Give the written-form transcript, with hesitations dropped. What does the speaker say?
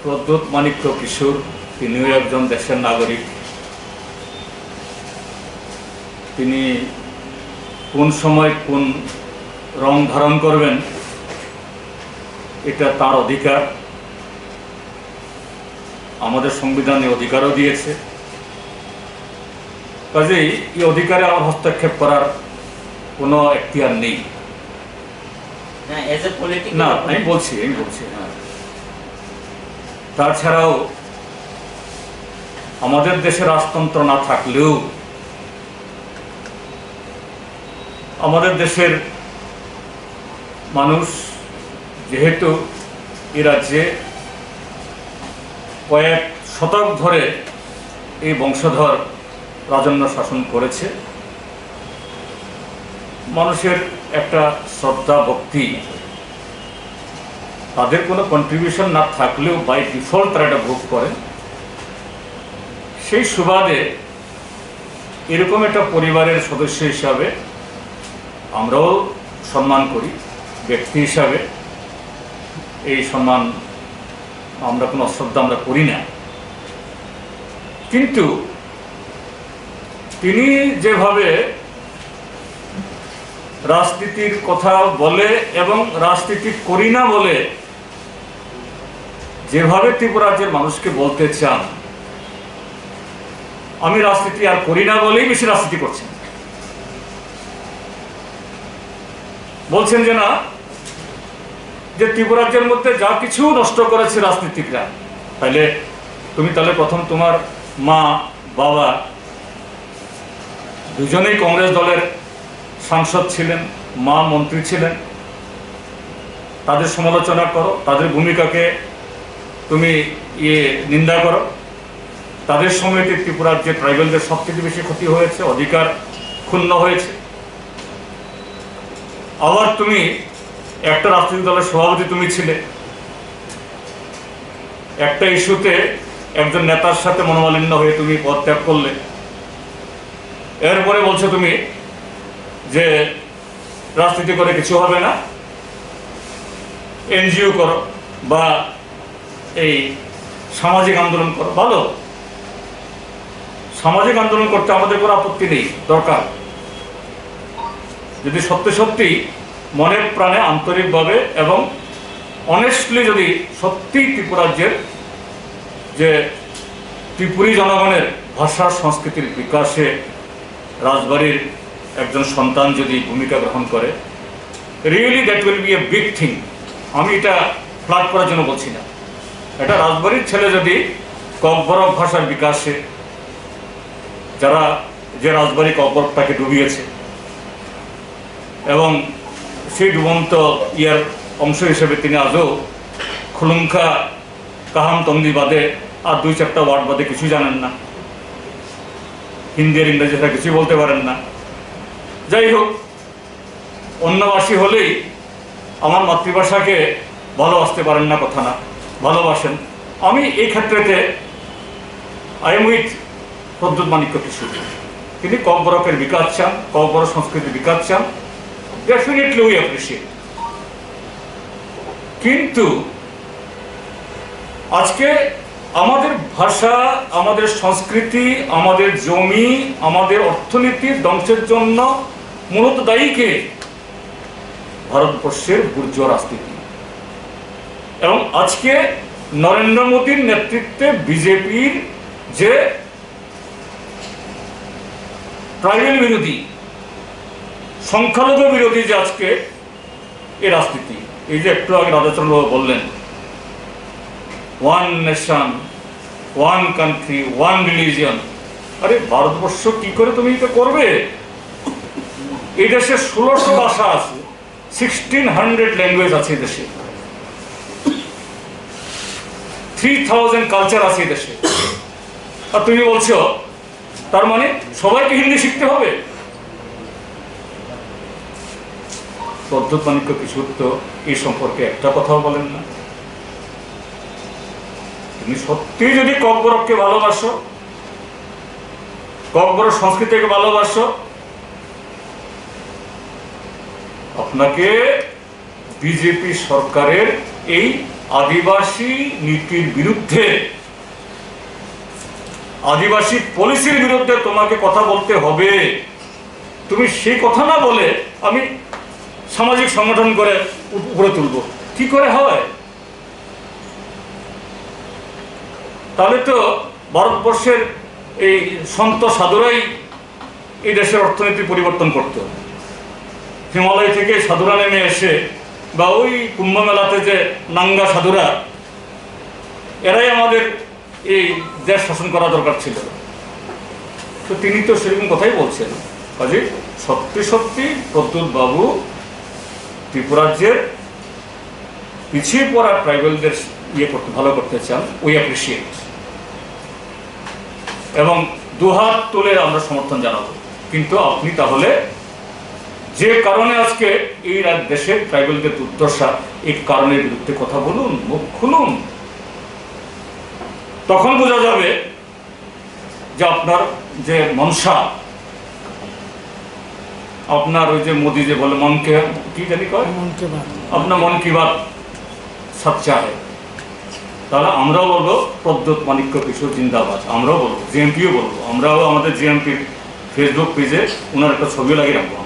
প্রদ্যোৎ মাণিক্য কিশোর তিনিও একজন দেশের নাগরিক। তিনি কোন সময় কোন রং ধারণ করবেন এটা তার অধিকার, আমাদের সংবিধানে অধিকারও দিয়েছে। কাজেই এই অধিকারে আমার হস্তক্ষেপ করার কোনো এখতিয়ার নেই। না, আমি বলছি হ্যাঁ। তাছাড়াও আমাদের দেশে রাজতন্ত্র না থাকলেও আমাদের দেশের মানুষ যেহেতু এ রাজ্যে কয়েক শতক ধরে এই বংশধর রাজন্য শাসন করেছে, মানুষের একটা শ্রদ্ধা ভক্তি, তাদের কোনো কন্ট্রিবিউশন না থাকলেও বাই ডিফল্ট তারা এটা ভোগ করেন। সেই সুবাদে এরকম একটা পরিবারের সদস্য হিসাবে আমরাও সম্মান করি, ব্যক্তি হিসাবে এই সম্মান আমরা কোনো অশ্রদ্ধা আমরা করি না। কিন্তু তিনি যেভাবে রাজনীতির কথা বলে এবং রাজনীতি করি না বলে যেভাবে ত্রিপুরা রাজ্যের মানুষকে বলতে চান, আমি রাজনীতি আর করি না বলেই বেশি রাজনীতি করছেন। বলছেন যে না, যে ত্রিপুরা রাজ্যের মধ্যে যা কিছু নষ্ট করেছে রাজনীতিকরা, তাহলে প্রথম তোমার মা বাবা দুজনেই কংগ্রেস দলের সাংসদ ছিলেন, মা মন্ত্রী ছিলেন, তাদের সমালোচনা করো, তাদের ভূমিকাকে তুমি নিন্দা করো। তাদের সময়তে ত্রিপুরার যে ট্রাইবেলদের সবচেয়ে বেশি ক্ষতি হয়েছে, অধিকার ক্ষুণ্ণ হয়েছে। আবার তুমি একটা রাজনৈতিক দলের সভাপতি তুমি ছিলে, একটা ইস্যুতে একজন নেতার সাথে মনোমালিন্য হয়ে তুমি পদত্যাগ করলে। এরপরে বলছো তুমি যে রাজনীতি করে কিছু হবে না, এনজিও করো বা এই সামাজিক আন্দোলন করো। ভালো, সামাজিক আন্দোলন করতে আমাদের কোনো আপত্তি নেই, দরকার। যদি সত্যি সত্যি মনের প্রাণে আন্তরিকভাবে এবং অনেস্টলি যদি সত্যি ত্রিপুরা রাজ্যের যে ত্রিপুরী জনগণের ভাষা সংস্কৃতির বিকাশে রাজবাড়ির একজন সন্তান যদি ভূমিকা গ্রহণ করে, really that will B a big thing. আমি এটা ফ্লাট করার জন্য বলছি না। এটা রাজবাড়ির ছেলে যদি ককবরক ভাষার বিকাশে, যারা যে রাজবাড়ি ককবরকটাকে ডুবিয়েছে এবং সেই ডুবন্ত ইয়ার অংশ হিসেবে তিনি আজও খুলুঙ্খা কাহাম তন্দি বাদে আর 2-4টা ওয়ার্ড বাদে কিছুই জানেন না, হিন্দি আর ইংরেজিটা কিছুই বলতে পারেন না। যাই হোক, অন্যভাষী হলেই আমার মাতৃভাষাকে ভালোবাসতে পারেন না কথা না, ভালোবাসেন। আমি এই ক্ষেত্রেতে I am with Pradyot Manikya Kishore. তিনি ককবরকের বিকাশ চান, ককবরক সংস্কৃতির বিকাশ চান, ডেফিনেটলি উই অ্যাপ্রিসিয়েট। কিন্তু আজকে আমাদের ভাষা, আমাদের সংস্কৃতি, আমাদের জমি, আমাদের অর্থনীতির ধ্বংসের জন্য মূলত দায়ী কে? ভারতবর্ষের বুর্জোয়া রাজনীতি। এবং আজকে নরেন্দ্র মোদীর নেতৃত্বে বিজেপির যে ট্রাইবেল বিরোধী, সংখ্যালঘু বিরোধী যে আজকে এই রাজনীতি, এই যে একটু আগে রাধাচরণ বাবু বললেন, one nation, one country, one religion. আরে ভারতবর্ষ কি করে তুমি এটা করবে? এই দেশে 1600 ভাষা আছে, 1600 ল্যাঙ্গুয়েজ আছে এই দেশে, 3000 কালচার আছে এই দেশে। আর তুমি বলছো তার মানে সবাইকে হিন্দি শিখতে হবে? প্রদ্যোৎ মাণিক্য কিশোর তো এই সম্পর্কে একটা কথাও বলেন না। তুমি সত্যি যদি ককবরককে ভালোবাসো, ককবরক সংস্কৃতিকে ভালোবাসো, আপনাকে বিজেপি সরকারের এই আদিবাসী নীতির বিরুদ্ধে, আদিবাসী পলিসির বিরুদ্ধে তোমাকে কথা বলতে হবে। তুমি সেই কথা না বলে আমি সামাজিক সংগঠন করে উপরে তুলব, কি করে হয়? তাহলে তো ভারতবর্ষের এই সন্ত সাধুরাই এই দেশের অর্থনীতি পরিবর্তন করত। হিমালয় থেকে সাধুরা নেমে এসে, বা ওই কুম্ভ মেলাতে যে নাঙ্গা সাধুরা, এরাই আমাদের এই দেশ শাসন করা দরকার ছিল। তো তিনি তো সেরকম কথাই বলছেন। কাজে সত্যি সত্যি প্রদ্যুৎ বাবু ত্রিপুরাজ্যের পিছিয়ে পড়া ট্রাইবেলদের করতে ভালো করতে চান, উই অ্যাপ্রিসিয়েট, এবং দুহাত তুলে আমরা সমর্থন জানাবো। কিন্তু আপনি তাহলে যে কারণে আজকে এই দেশের ট্রাইবেলদের দুর্দশা, এই কারণের বিরুদ্ধে কথা বলুন, মুখ খুলুন। তখন বোঝা যাবে যে আপনার যে মনসা, আপনার ওই যে মোদি যে বলে মনকে কি জানি কয়, আপনার মন কি বাত সচ্চা হয়। তাহলে আমরাও বলবো প্রদ্যুৎ মানিক্য কিশোর জিন্দাবাদ, আমরাও বলবো, জিএমপিও বলবো, আমরাও আমাদের জিএমপির ফেসবুক পেজে ওনার একটা ছবিও লাগিয়ে রাখবো।